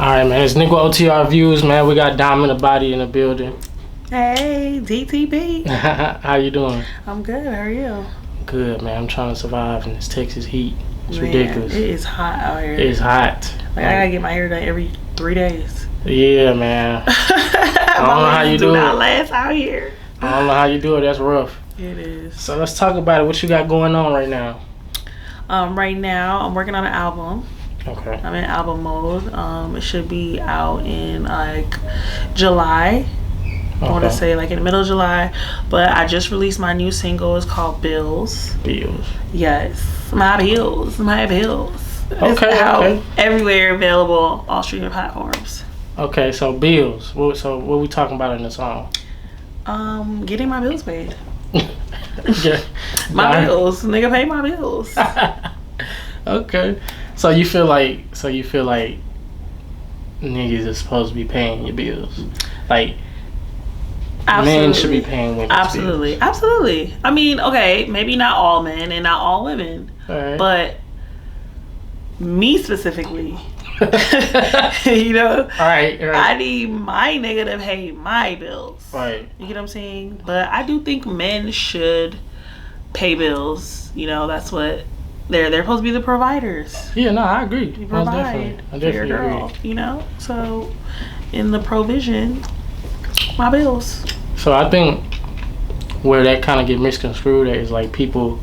Alright, man. It's Nigga OTR Views, man. We got DiamondTheBody in the building. Hey, DTB. How you doing? I'm good. How are you? Good, man. I'm trying to survive in this Texas heat. It's Man, ridiculous. It is hot out here. It's hot. Like, I gotta get my hair done every 3 days. Yeah, man. I don't know how you do it. Not last out here. I don't know how you do it. That's rough. It is. So let's talk about it. What you got going on right now? Right now, I'm working on an album. Okay. I'm in album mode. It should be out in like July. I want to say like in the middle of July, but I just released my new single. It's called Bills. Bills. Yes, my bills, my bills. Okay. It's out Okay. everywhere, available, all streaming platforms. Okay. So bills. So what we talking about in the song? Getting my bills paid. Yeah. My bills, nigga, pay my bills. Okay. So you feel like niggas are supposed to be paying your bills, like. Absolutely. Men should be paying women's Absolutely. bills. Absolutely. I mean, okay, maybe not all men and not all women, Right. but me specifically, you know, All right. I need my nigga to pay my bills. Right. You get what I'm saying? But I do think men should pay bills. You know, that's what they're supposed to be, the providers. Yeah, no, I agree. You Most provide definitely. I for your definitely girl, agree. you know? So in the provision, my bills. So I think where that kind of get misconstrued is like people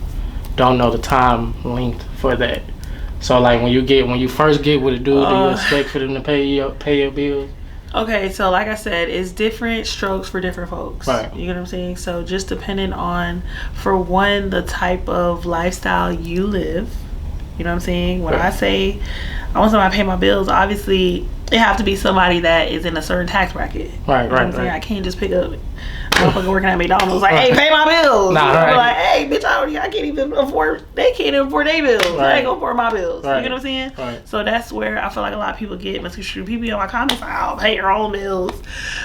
don't know the time length for that. So like when you first get with a dude, do you expect for them to pay your bills? Okay, so like I said, it's different strokes for different folks. Right. You get what I'm saying? So just depending on, for one, the type of lifestyle you live. You know what I'm saying? When I say I want somebody to pay my bills, obviously it have to be somebody that is in a certain tax bracket. Right, You know what I'm saying? I can't just pick up a motherfucker working at McDonald's like, hey, pay my bills. Nah, I'm right. like, hey, bitch, I can't even afford. They can't even afford their bills. Right. I ain't gonna afford my bills. Right. You get what I'm saying? Right. So that's where I feel like a lot of people get misconstrued. People in my comments like, I'll pay your own bills.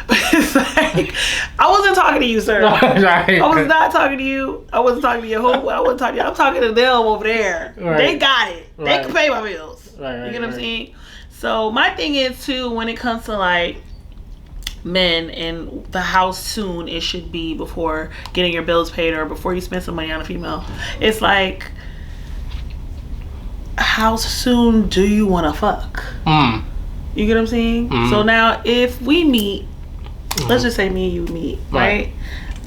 But it's like, I wasn't talking to you, sir. Right. I was not talking to you. I wasn't talking to you. I wasn't talking to you. I'm talking to them over there. Right. They got it. Right. They can pay my bills. Right, You get what I'm right. saying? So my thing is too, when it comes to like men and the how soon it should be before getting your bills paid or before you spend some money on a female, it's like, how soon do you want to fuck? You get what I'm saying? So now if we meet, let's just say me and you meet, right?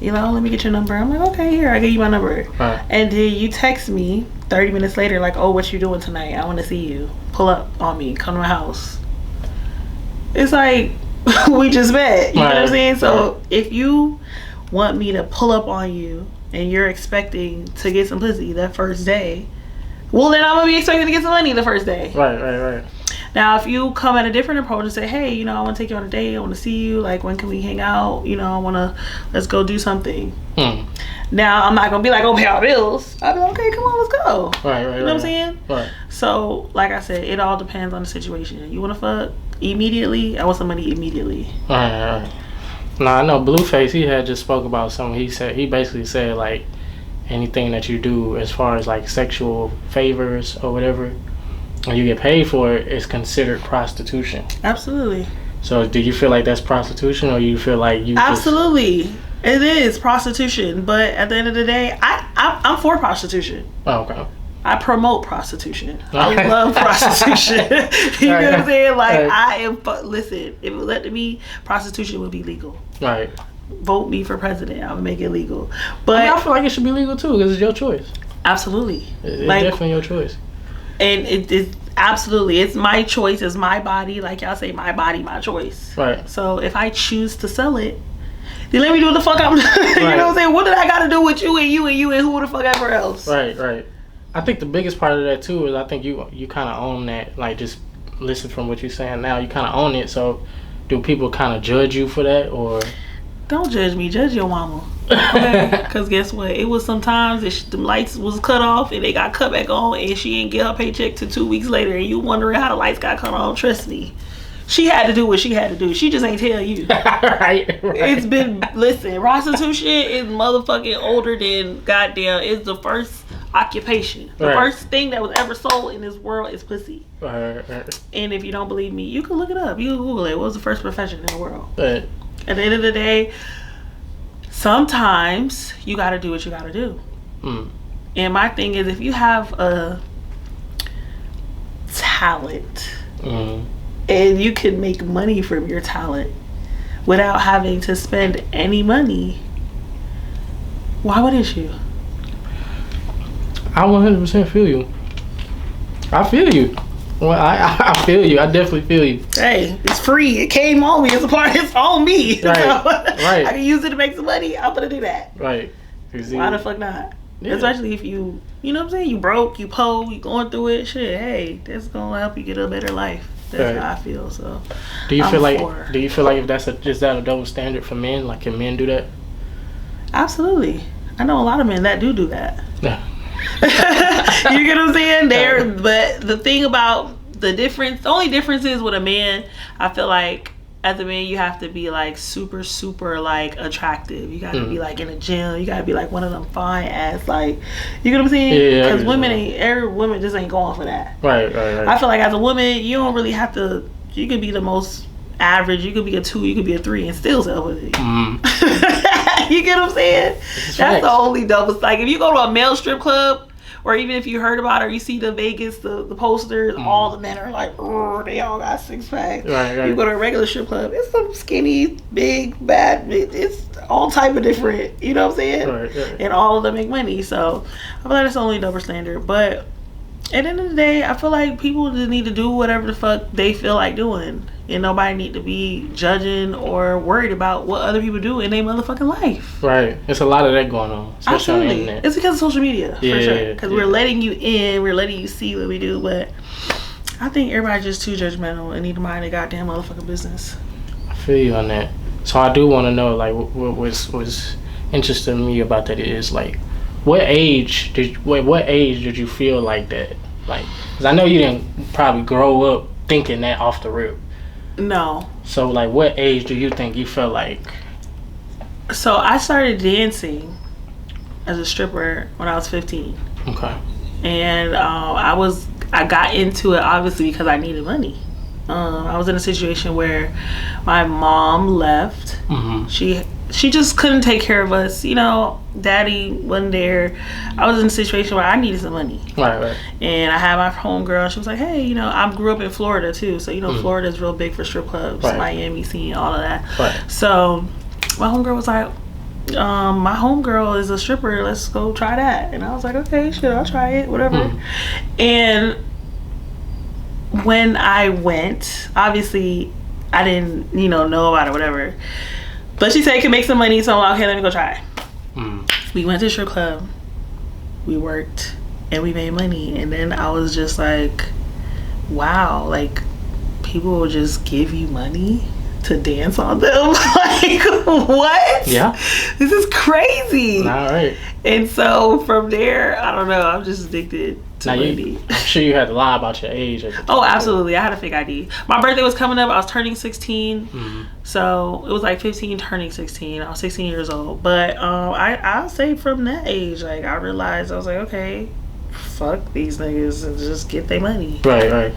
You know, let me get your number. I'm like, okay, here, I give you my number. Right. And then you text me 30 minutes later like, oh, what you doing tonight? I want to see you. Pull up on me. Come to my house. It's like, we just met. You know what I'm saying? So if you want me to pull up on you and you're expecting to get some pussy that first day, well, then I'm going to be expecting to get some money the first day. Right. Now, if you come at a different approach and say, hey, you know, I want to take you on a date. I want to see you. Like, when can we hang out? You know, let's go do something. Now, I'm not going to be like, oh, pay our bills. I'll be like, okay, come on, let's go. Right. You know what I'm saying? Right. So, like I said, it all depends on the situation. You want to fuck immediately? I want some money immediately. Right. Now I know Blueface. He had just spoke about something. He basically said like anything that you do as far as like sexual favors or whatever, and you get paid for it, is considered prostitution. Absolutely. So do you feel like that's prostitution, or you feel like you? Absolutely. It is prostitution, but at the end of the day, I'm for prostitution. Oh, okay. I promote prostitution. I love prostitution. You know what I'm saying? Like, I am. Listen, if it was up to me, prostitution would be legal. Right. Vote me for president. I would make it legal. But I feel like it should be legal too, because it's your choice. Absolutely. It's like, definitely your choice. And it's absolutely, it's my choice. It's my body. Like y'all say, my body, my choice. Right. So if I choose to sell it, then let me do what the fuck I'm doing. You know what I'm saying? What did I got to do with you and you and you and who the fuck ever else? Right. I think the biggest part of that too is I think you kind of own that. Like, just listen from what you're saying now, you kind of own it. So do people kind of judge you for that, or? Don't judge me. Judge your mama. Okay? Because guess what? It was sometimes the lights was cut off and they got cut back on and she didn't get her paycheck till 2 weeks later and you wondering how the lights got cut on. Trust me. She had to do what she had to do. She just ain't tell you. Right. It's been, listen, prostitution is motherfucking older than goddamn. It's the first occupation. The first thing that was ever sold in this world is pussy. And if you don't believe me, you can look it up. You can Google it. What was the first profession in the world? At the end of the day, sometimes you got to do what you got to do. And my thing is, if you have a talent and you can make money from your talent without having to spend any money, why wouldn't you? I 100% feel you. I feel you. Well, I feel you. I definitely feel you. Hey, it's free. It came on me. It's on me. Right. So, right. I can use it to make some money. I'm gonna do that. Right. Why the fuck not? Yeah. Especially if you know what I'm saying, you broke, you poor, you going through it. Shit, hey, that's gonna help you get a better life. That's how I feel. So, do you feel like if that's is that a double standard for men? Like, can men do that? Absolutely. I know a lot of men that do that. Yeah. You get what I'm saying? But the thing about the only difference is with a man, I feel like as a man you have to be like super like attractive. You gotta be like in a gym. You gotta be like one of them fine ass, like, you get what I'm saying? Because every woman just ain't going for that. Right. I feel like as a woman you don't really have to. You could be the most average. You could be a 2. You could be a 3 and still sell with it. You get what I'm saying? That's the only double. Like, if you go to a male strip club, or even if you heard about it, or you see the Vegas, the posters, all the men are like, oh, they all got 6-packs. Right. You go to a regular strip club, it's some skinny, big, bad. It's all type of different. You know what I'm saying? Right. And all of them make money. So I feel like that's the only double standard. But at the end of the day, I feel like people just need to do whatever the fuck they feel like doing. And nobody need to be judging or worried about what other people do in their motherfucking life. Right. It's a lot of that going on. Especially on the internet. It's because of social media, for sure. Because we're letting you in, we're letting you see what we do. But I think everybody's just too judgmental and need to mind their goddamn motherfucking business. I feel you on that. So I do want to know, like, what was interesting to me about that is, like, what age did you feel like that? Like, because I know you didn't probably grow up thinking that off the rip. No. So, like, what age do you think you felt like? So I started dancing as a stripper when I was 15. Okay. And I got into it obviously because I needed money. I was in a situation where my mom left. She just couldn't take care of us. You know, daddy wasn't there. I was in a situation where I needed some money. Right. And I had my homegirl. She was like, hey, you know, I grew up in Florida too. So, you know, Florida's real big for strip clubs, Miami scene, all of that. Right. So my homegirl was like, my homegirl is a stripper. Let's go try that. And I was like, okay, shit, I'll try it, whatever. And when I went, obviously I didn't, know about it, whatever. But she said it could make some money, so I'm like, okay, let me go try. We went to the strip club, we worked, and we made money. And then I was just like, wow, like, people will just give you money to dance on them? Like, what? Yeah. This is crazy. All right. And so from there, I don't know, I'm just addicted to money. I'm sure you had to lie about your age. Oh, absolutely. I had a fake ID. My birthday was coming up. I was turning 16. So it was like 15 turning 16. I was 16 years old. But I'll say from that age, like, I realized, I was like, okay, fuck these niggas and just get their money. Right.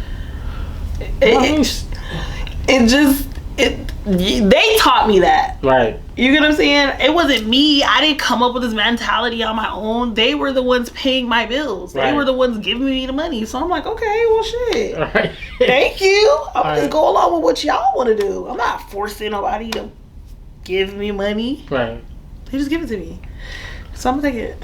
They taught me that. Right. You get what I'm saying? It wasn't me. I didn't come up with this mentality on my own. They were the ones paying my bills. They were the ones giving me the money. So I'm like, okay, well, shit. Right. Thank you. I'm just go along with what y'all want to do. I'm not forcing nobody to give me money. Right. They just give it to me. So I'm gonna take it.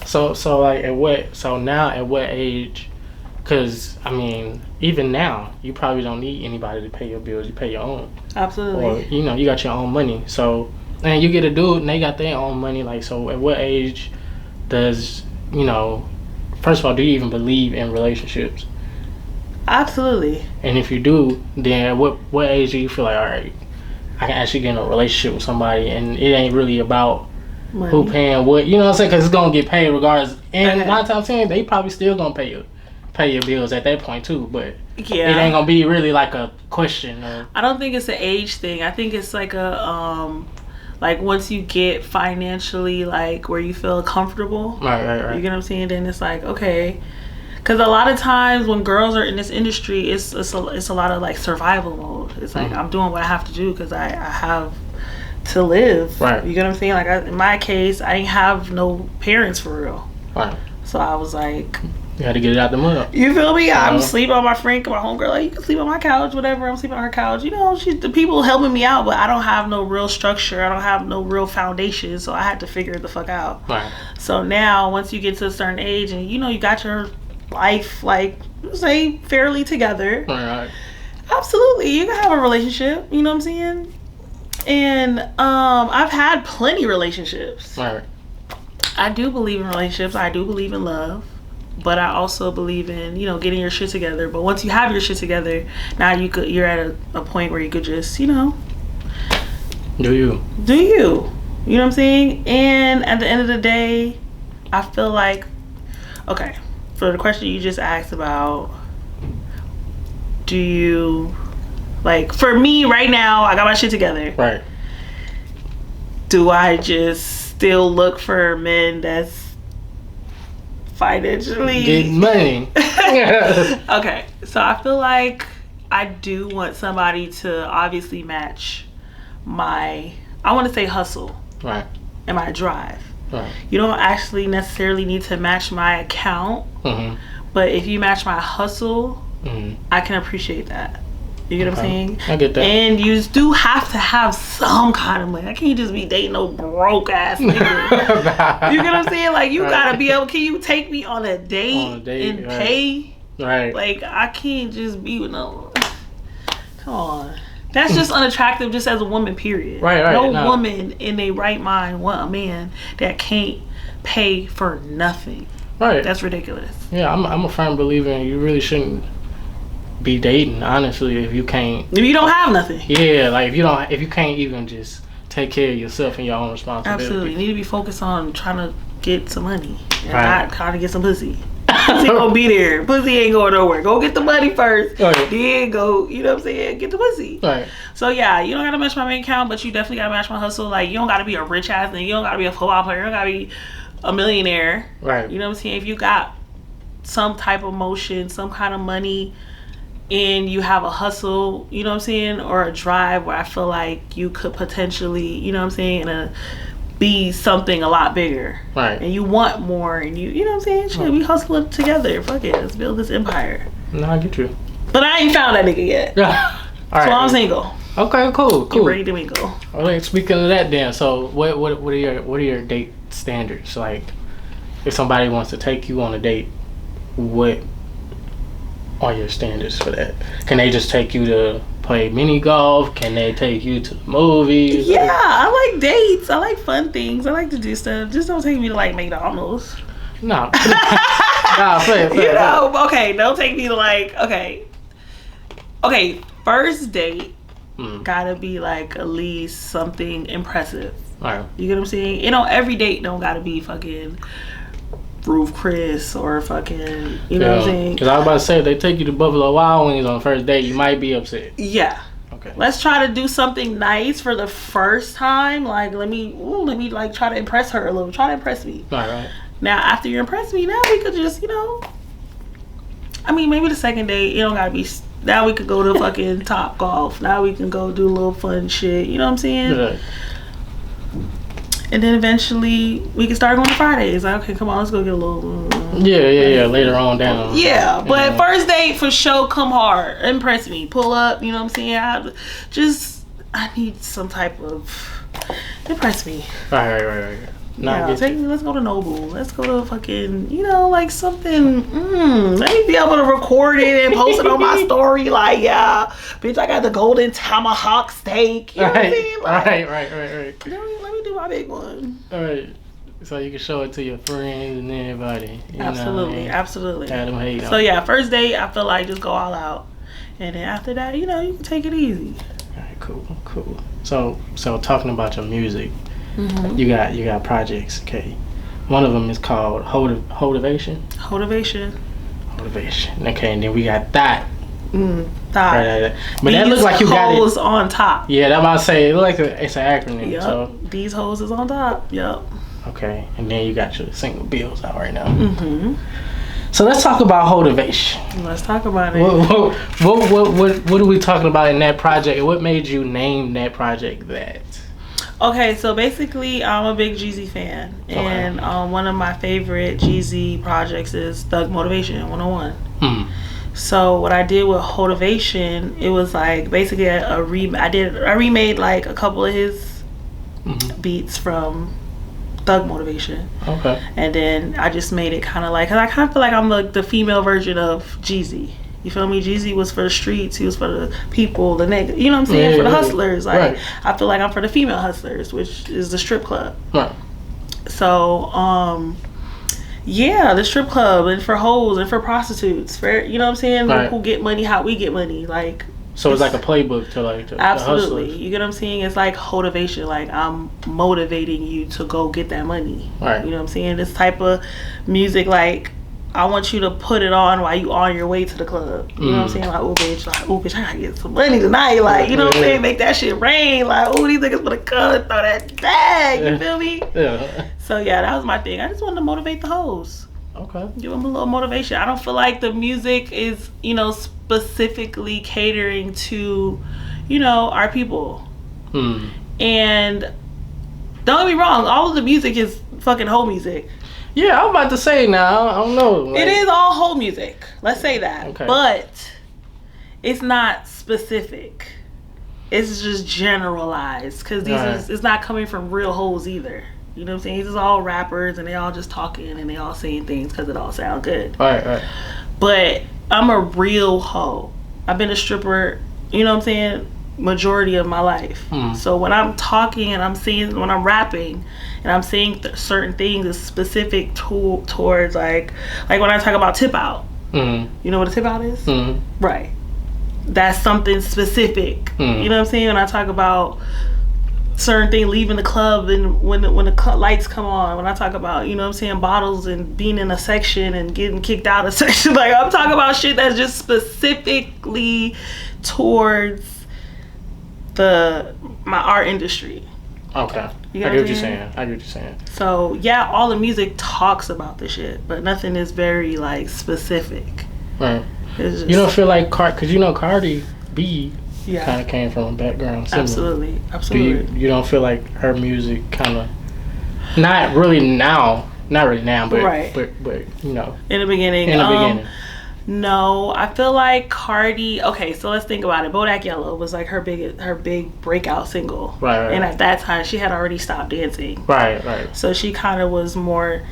So like at what age? Because, I mean, even now, you probably don't need anybody to pay your bills. You pay your own. Absolutely. Or, you got your own money. So, and you get a dude and they got their own money. Like, so at what age does, first of all, do you even believe in relationships? Absolutely. And if you do, then at what age do you feel like, all right, I can actually get in a relationship with somebody and it ain't really about money. Who paying what, you know what I'm saying? Because it's going to get paid regardless. And 9 times out of 10, they probably still going to pay your bills at that point too, but it ain't gonna be really like a question. I don't think it's an age thing. I think it's like a like once you get financially like where you feel comfortable, right. You get what I'm saying? Then it's like, okay, because a lot of times when girls are in this industry, it's a lot of like survival mode. It's like I'm doing what I have to do because I have to live. Right. You get what I'm saying? Like in my case, I didn't have no parents for real. Right. So I was like, you had to get it out the mud. You feel me? I'm sleeping on my friend, my homegirl. Like, you can sleep on my couch, whatever. I'm sleeping on her couch. You know, the people helping me out, but I don't have no real structure. I don't have no real foundation, so I had to figure it the fuck out. Right. So now, once you get to a certain age, and you know, you got your life, like, say, fairly together. Right. Absolutely, you can have a relationship. You know what I'm saying? And I've had plenty of relationships. Right. I do believe in relationships. I do believe in love. But I also believe in, you know, getting your shit together. But once you have your shit together, now you're at a point where you could just, you know, do you. You know what I'm saying? And at the end of the day, I feel like, okay, for the question you just asked about, do you, like, for me right now, I got my shit together. Right. Do I just still look for men that's financially getting money? Okay, so I feel like I do want somebody to obviously match my, I want to say hustle, right, and my drive. Right. You don't actually necessarily need to match my account, but if you match my hustle, I can appreciate that. You get what I'm saying? I get that. And you do have to have some kind of money. I can't just be dating no broke ass nigga. You get what I'm saying? Like, you gotta be able, can you take me on a date, and pay? Right. Like, I can't just be with no, come on. That's just unattractive just as a woman, period. Right. No woman in their right mind want a man that can't pay for nothing. Right. That's ridiculous. Yeah, I'm a firm believer in you really shouldn't be dating, honestly, if you can't, if you don't have nothing. Yeah, like if you can't even just take care of yourself and your own responsibility. Absolutely. You need to be focused on trying to get some money and not trying to get some pussy. Pussy gonna be there. Pussy ain't going nowhere. Go get the money first. Right. Then go, you know what I'm saying, get the pussy. Right. So yeah, you don't gotta match my bank account, but you definitely gotta match my hustle. Like, you don't gotta be a rich ass nigga. You don't gotta be a football player. You don't gotta be a millionaire. Right. You know what I'm saying? If you got some type of motion, some kind of money, and you have a hustle, you know what I'm saying, or a drive where I feel like you could potentially, you know what I'm saying, be something a lot bigger. Right. And you want more, and you know what I'm saying? Shit, we hustle it together. Fuck it, let's build this empire. No, I get you. But I ain't found that nigga yet. All right. So I'm single. Okay, cool. You ready to mingle? All right, speaking of that then, so what are your date standards? Like, if somebody wants to take you on a date, what are your standards for that? Can they just take you to play mini golf? Can they take you to the movies? Yeah, I like dates. I like fun things. I like to do stuff. Just don't take me to like McDonald's. No. Play. You know, okay, don't take me to like, okay, first date gotta be like at least something impressive. All right. You get what I'm saying? You know, every date don't gotta be fucking Roof Chris or fucking, you know what I'm saying? Because I was about to say, if they take you to Buffalo Wild Wings on the first date, you might be upset. Yeah. Okay. Let's try to do something nice for the first time. Like, let me like try to impress her a little. Try to impress me. All right. Now, after you impress me, now we could just, you know, I mean, maybe the second date, it don't gotta be, now we could go to fucking Top Golf. Now we can go do a little fun shit. You know what I'm saying? Yeah. And then eventually we can start going to Fridays. Like, okay, come on, let's go get a little. Yeah. Later on down. Yeah, but first date for sure, come hard, impress me, pull up. You know what I'm saying? I need some type of impress me. Right. Yeah, take me. Let's go to Noble. Let's go to fucking, you know, like something. Let me be able to record it and post it on my story. Like, yeah, bitch, I got the golden tomahawk steak. You know what I'm saying? Like, right. Let me do my big one. All right. So you can show it to your friends and everybody. Absolutely. Have them hate So yeah, first date, I feel like just go all out, and then after that, you know, you can take it easy. All right, cool. So talking about your music. Mm-hmm. You got projects, okay. One of them is called Hotivation. Okay, Okay, and then we got That. Top. Right. But that looks like you got it. Hoes on top. Yeah, that's what I say. It looks like it's an acronym. Yep. So These hoes is on top. Yep. Okay, and then you got your single bills out right now. So let's talk about Hotivation. Let's talk about it. What are we talking about in that project? What made you name that project that? Okay, so basically, I'm a big Jeezy fan, and one of my favorite Jeezy projects is Thug Motivation 101. So what I did with Hotivation, it was like basically I remade like a couple of his beats from Thug Motivation. Okay. And then I just made it kind of like, cause I kind of feel like I'm like the female version of Jeezy. You feel me? Jeezy was for the streets. He was for the people, the niggas. You know what I'm saying? For the hustlers. Like I feel like I'm for the female hustlers, which is the strip club. Right. So, yeah, the strip club, and for hoes and for prostitutes, for, you know what I'm saying? Like, who get money, how we get money, like. So it's like a playbook to like the absolutely. hustlers. You get what I'm saying? It's like motivation. Like I'm motivating you to go get that money. Right. You know what I'm saying? This type of music, like I want you to put it on while you on your way to the club. You know what I'm saying? Like, oh bitch, I gotta get some money tonight. Like, you know what I'm saying? Make that shit rain. Like, oh, these niggas gonna come and throw that bag. You feel me? Yeah. So yeah, that was my thing. I just wanted to motivate the hoes. Okay. Give them a little motivation. I don't feel like the music is, you know, specifically catering to, you know, our people. And don't get me wrong, all of the music is fucking hoe music. Yeah, I'm about to say now. I don't know. Like, it is all hoe music. Let's say that. Okay. But it's not specific. It's just generalized because it's not coming from real hoes either. You know what I'm saying? These is all rappers and they all just talking and they all saying things because it all sound good. Right. But I'm a real hoe. I've been a stripper, you know what I'm saying, majority of my life. So when I'm talking and when I'm rapping and I'm saying certain things is specific towards like when I talk about tip out. You know what a tip out is? Right. That's something specific. You know what I'm saying? When I talk about certain thing, leaving the club and when the lights come on, when I talk about, you know what I'm saying, bottles and being in a section and getting kicked out of section, like I'm talking about shit that's just specifically towards my art industry. Okay. I get what you're saying. So yeah, all the music talks about the shit, but nothing is very like specific. Right. Just, you don't feel like because you know Cardi B kind of came from a background similar. Absolutely. You don't feel like her music kind of not really now, but you know, in the beginning. No, I feel like Cardi. Okay, so let's think about it. Bodak Yellow was like her big breakout single, right? And at that time, she had already stopped dancing, right. So she kind of was more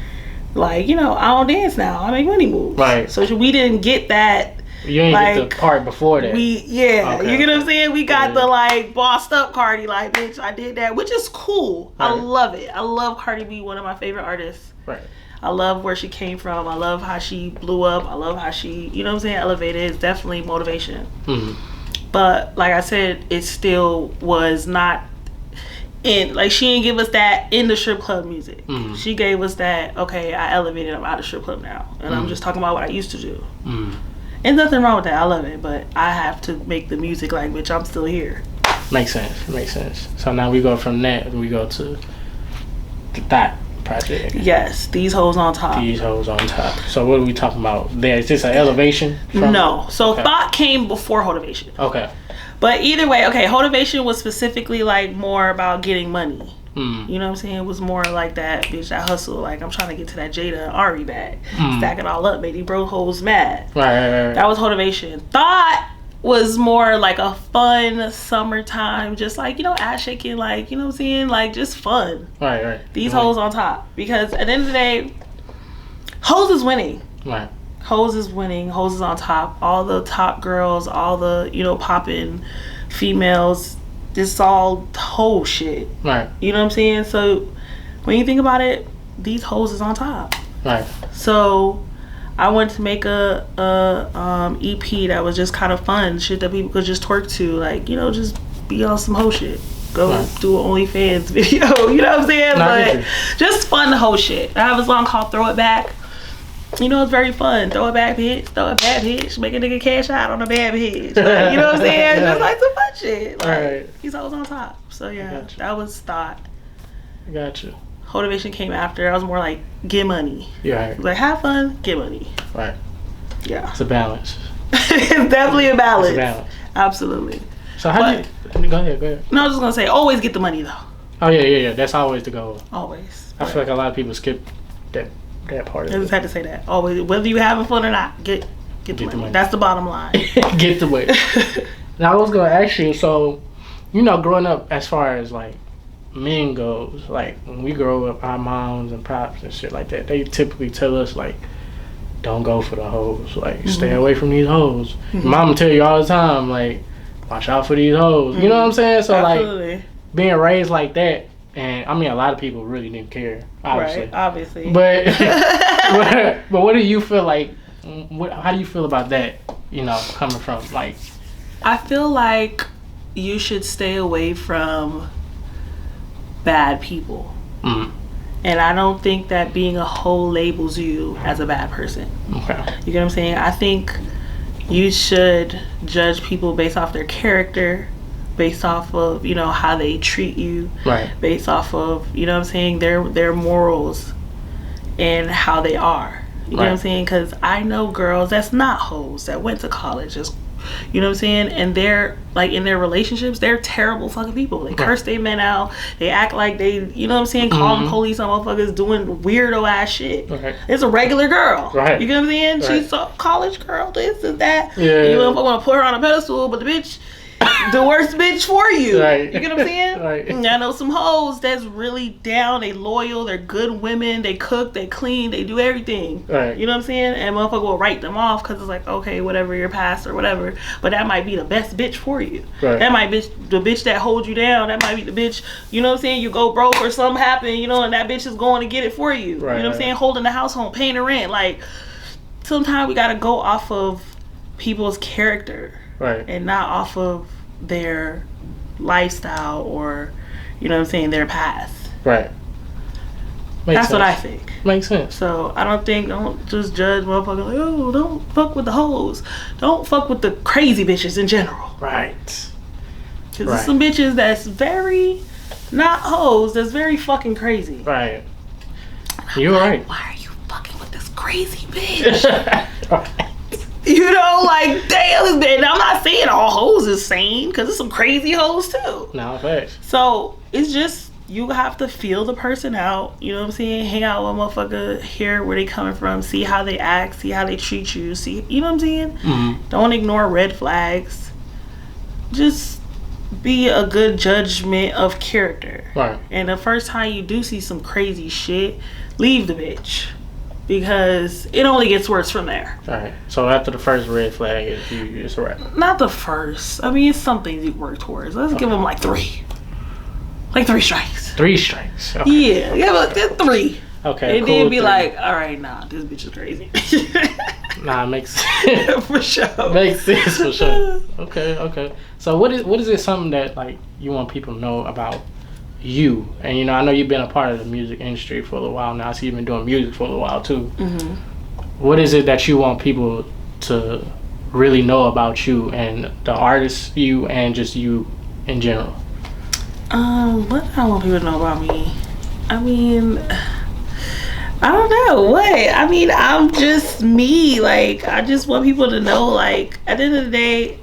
like, you know, I don't dance now, I make money moves, right? So we didn't get that. You ain't get the part before that. You get what I'm saying? We got the like bossed up Cardi, like, bitch, I did that, which is cool. Right. I love it. I love Cardi B, one of my favorite artists. Right. I love where she came from. I love how she blew up. I love how she, you know what I'm saying, elevated. It's definitely motivation. But like I said, it still was not in, like, she didn't give us that in the strip club music. She gave us that, okay, I elevated, I'm out of strip club now. And I'm just talking about what I used to do. And nothing wrong with that. I love it. But I have to make the music like, bitch, I'm still here. Makes sense. So now we go from that, we go to that project. Yes, These Hoes on Top. So what are we talking about there? Is this an elevation? No. So Thought came before Hotivation. Okay. But either way, Hotivation was specifically like more about getting money. You know what I'm saying? It was more like that, bitch, that hustle. Like, I'm trying to get to that Jada and Ari bag. Stack it all up, make these bro hoes mad. Right. That was Hotivation. Thought was more like a fun summertime, just like, you know, ass shaking, like, you know what I'm saying? Like, just fun. Right. These hoes on top. Because at the end of the day, hoes is winning. Right. Hoes is winning. Hoes is on top. All the top girls, all the, you know, popping females, this all whole shit. Right. You know what I'm saying? So when you think about it, these hoes is on top. Right. So I wanted to make a EP that was just kind of fun, shit that people could just twerk to, like, you know, just be on some whole shit. Go do an OnlyFans video, you know what I'm saying? But just fun whole shit. I have a song called Throw It Back. You know, it's very fun. Throw a bad bitch, make a nigga cash out on a bad bitch. Like, you know what I'm saying? Just like some fun shit. Like, right. He's always on top. So yeah, that was thought. I got you. Motivation came after. I was more like, get money. Yeah. Right. Like, have fun, get money. Right. Yeah. It's a balance. It's definitely a balance. It's a balance. Absolutely. So how do you... Go ahead. No, I was just going to say, always get the money, though. Oh, yeah. That's always the goal. Always. I feel like a lot of people skip that part of it. I just had to say that. Always. Whether you having fun or not, get the money. That's the bottom line. Get the money. Now, I was going to ask you, so, you know, growing up as far as, like, men goes, like, when we grow up, our moms and pops and shit like that, they typically tell us, like, don't go for the hoes. Like, stay away from these hoes. Mama tell you all the time, like, watch out for these hoes. You know what I'm saying? So, Absolutely. like, being raised like that, and I mean, a lot of people really didn't care, obviously. Right, obviously. But, but what do you feel like, how do you feel about that, you know, coming from, like... I feel like you should stay away from bad people. And I don't think that being a hoe labels you as a bad person. Okay. You get what I'm saying? I think you should judge people based off their character, based off of, you know, how they treat you. Right. Based off of, you know what I'm saying, their morals and how they are. You know what I'm saying? Because I know girls that's not hoes that went to college, just, you know what I'm saying, and they're like in their relationships, they're terrible fucking people. They curse their men out, they act like they, you know what I'm saying, call them police on motherfuckers doing weirdo ass shit. It's a regular girl, you know what I'm saying, she's a college girl, this and that, you know, if I want to put her on a pedestal, but the bitch the worst bitch for you. You get what I'm saying? I know some hoes that's really down, they loyal, they're good women, they cook, they clean, they do everything. You know what I'm saying? And motherfucker will write them off because it's like, okay, whatever, your past or whatever. But that might be the best bitch for you. That might be the bitch that holds you down. That might be the bitch, you know what I'm saying? You go broke or something happen, you know, and that bitch is going to get it for you. You know what I'm saying? Holding the house home, paying the rent. Like, sometimes we got to go off of people's character. And not off of their lifestyle or, you know what I'm saying, their past. That's sense. What I think. Makes sense. So I don't just judge motherfuckers like, oh, don't fuck with the hoes. Don't fuck with the crazy bitches in general. Because there's some bitches that's very not hoes, that's very fucking crazy. You're right. Why are you fucking with this crazy bitch? You know, like, damn, and I'm not saying all hoes is sane, because there's some crazy hoes too. No, facts. So it's just, you have to feel the person out, you know what I'm saying? Hang out with a motherfucker, hear where they coming from, see how they act, see how they treat you, see, you know what I'm saying? Don't ignore red flags. Just be a good judgment of character. And the first time you do see some crazy shit, leave the bitch. Because it only gets worse from there. So after the first red flag, it's a wrap. Not the first. I mean, it's something you work towards. Let's give them like 3. Like 3 strikes. 3 strikes. Yeah, give 3. Okay, and then be 3. Like, all right, nah, this bitch is crazy. Nah, it makes sense. For sure. Makes sense for sure. Okay. So what is it something that, like, you want people to know about you? And, you know, I know you've been a part of the music industry for a little while now. I see you've been doing music for a little while too. What is it that you want people to really know about you and the artist you and just you in general? What I want people to know about me? I mean, I don't know. What? I mean, I'm just me. Like, I just want people to know, like, at the end of the day,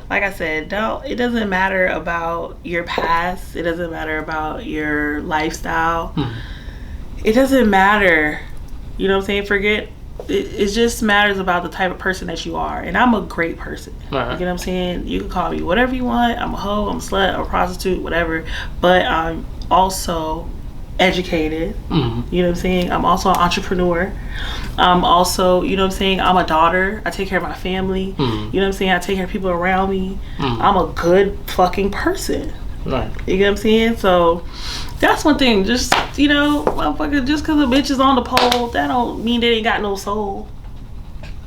like I said, it doesn't matter about your past. It doesn't matter about your lifestyle. It doesn't matter. You know what I'm saying? Forget. It just matters about the type of person that you are. And I'm a great person. You know what I'm saying? You can call me whatever you want. I'm a hoe, I'm a slut, I'm a prostitute, whatever. But I'm also educated. You know what I'm saying? I'm also an entrepreneur. I'm also, you know what I'm saying, I'm a daughter. I take care of my family. You know what I'm saying? I take care of people around me. I'm a good fucking person. You know what I'm saying? So that's one thing. Just, you know, motherfucker, just because a bitch is on the pole, that don't mean they ain't got no soul.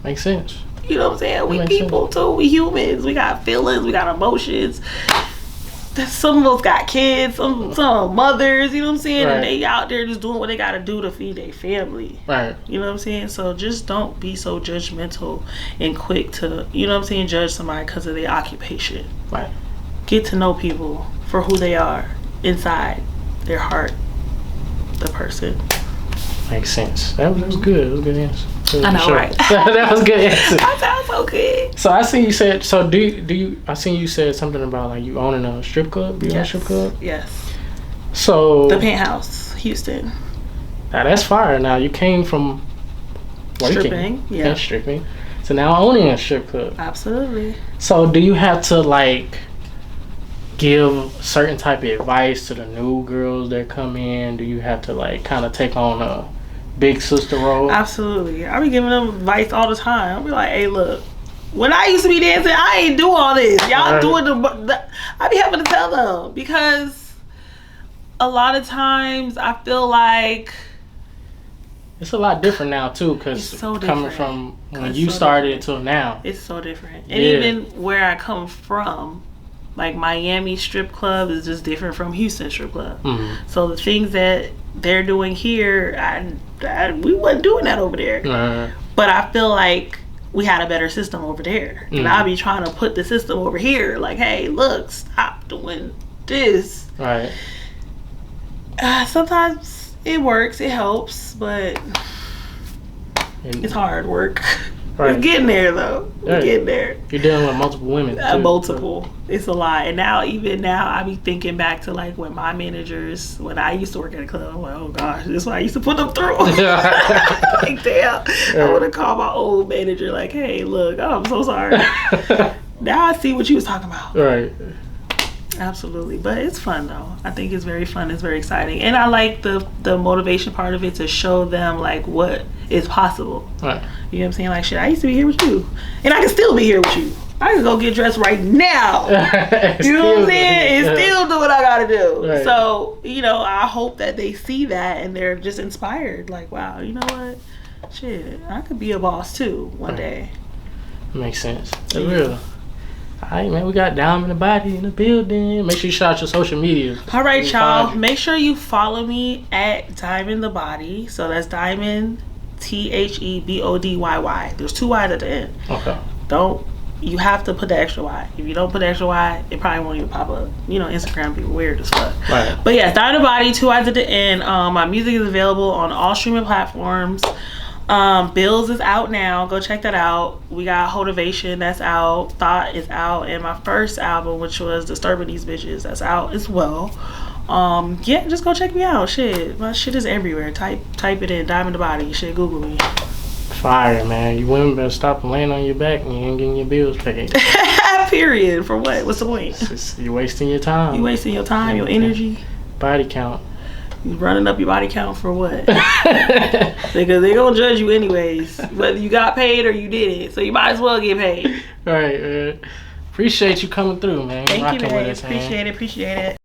Makes sense. You know what I'm saying? We people too. We humans. We got feelings. We got emotions. some of us got kids, some mothers, you know what I'm saying? Right. And they out there just doing what they gotta do to feed their family. Right. You know what I'm saying? So just don't be so judgmental and quick to, you know what I'm saying, judge somebody because of their occupation. Right. Get to know people for who they are inside their heart, the person. Makes sense. That was good. It was a good answer. I know, right? That was a good answer. That sounds so good. So I seen you said. So do you? I seen you said something about like you owning a strip club. You own a strip club? Yes. So the Penthouse, Houston. Now that's fire. Now you came from working, stripping, yeah, stripping. So now owning a strip club. Absolutely. So do you have to like give certain type of advice to the new girls that come in? Do you have to like kind of take on a big sister role? Absolutely. I be giving them advice all the time. I'll be like, hey, look, when I used to be dancing, I ain't do all this. Y'all right. doing the I be having to tell them because a lot of times I feel like it's a lot different now too, because so coming from when you started till now, it's so different. And even where I come from, like Miami strip club is just different from Houston strip club. Mm-hmm. So the things that they're doing here, we wasn't doing that over there. But I feel like we had a better system over there. Mm-hmm. And I'll be trying to put the system over here. Like, hey, look, stop doing this. Right. Sometimes it works, it helps, but it's hard work. Right. We're getting there though. We're getting there. You're dealing with multiple women. Multiple. So. It's a lot. And now, even now, I be thinking back to like when my managers, when I used to work at a club, I'm like, oh gosh, this is what I used to put them through. Like, damn. I would have called my old manager like, hey, look, I'm so sorry. Now I see what you was talking about. Right. Absolutely. But it's fun though. I think it's very fun. It's very exciting. And I like the motivation part of it to show them like what is possible. Right. You know what I'm saying? Like, shit, I used to be here with you. And I can still be here with you. I can go get dressed right now. You know what I'm saying? And still do what I gotta do. Right. So, you know, I hope that they see that and they're just inspired. Like, wow, you know what? Shit, I could be a boss too one day. Makes sense. That's real. All right, man, we got DiamondTheBody in the building. Make sure you shout out your social media. All right, y'all. Make sure you follow me at DiamondTheBody. So that's Diamond, TheBodyy. There's 2 Y's at the end. Okay. You have to put the extra Y. If you don't put the extra Y, it probably won't even pop up. You know, Instagram be weird as fuck. Right. But yeah, DiamondTheBody, 2 Y's at the end. My music is available on all streaming platforms. Bills is out now. Go check that out. We got Motivation that's out. Thought is out. And my first album, which was Disturbing These Bitches, that's out as well. Yeah, just go check me out. Shit, my shit is everywhere. Type it in, DiamondTheBody. Shit, Google me. Fire, man. You women better stop laying on your back and you ain't getting your bills paid. Period. For what? What's the point? You're wasting your time. You wasting your time, your energy. Body count. You running up your body count for what? Because they gonna judge you anyways, whether you got paid or you didn't. So you might as well get paid. Right, man. Appreciate you coming through, man. Thank you, man. Appreciate it.